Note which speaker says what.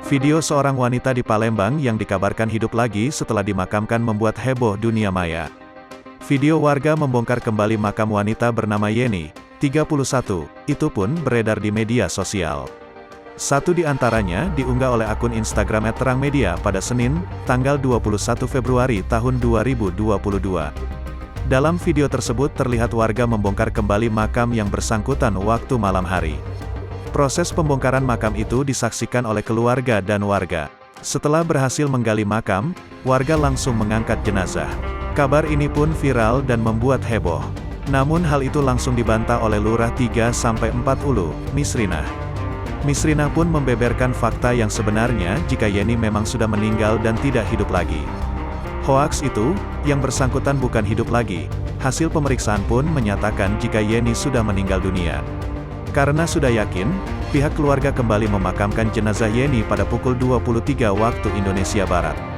Speaker 1: Video seorang wanita di Palembang yang dikabarkan hidup lagi setelah dimakamkan membuat heboh dunia maya. Video warga membongkar kembali makam wanita bernama Yeni, 31, itu pun beredar di media sosial. Satu di antaranya diunggah oleh akun Instagram @terangmedia pada Senin, tanggal 21 Februari tahun 2022. Dalam video tersebut terlihat warga membongkar kembali makam yang bersangkutan waktu malam hari. Proses pembongkaran makam itu disaksikan oleh keluarga dan warga. Setelah berhasil menggali makam, warga langsung mengangkat jenazah. Kabar ini pun viral dan membuat heboh. Namun hal itu langsung dibantah oleh Lurah 3-4 Ulu, Misrinah. Misrinah pun membeberkan fakta yang sebenarnya jika Yeni memang sudah meninggal dan tidak hidup lagi. Hoaks itu, yang bersangkutan bukan hidup lagi. Hasil pemeriksaan pun menyatakan jika Yeni sudah meninggal dunia. Karena sudah yakin, pihak keluarga kembali memakamkan jenazah Yeni pada pukul 23 waktu Indonesia Barat.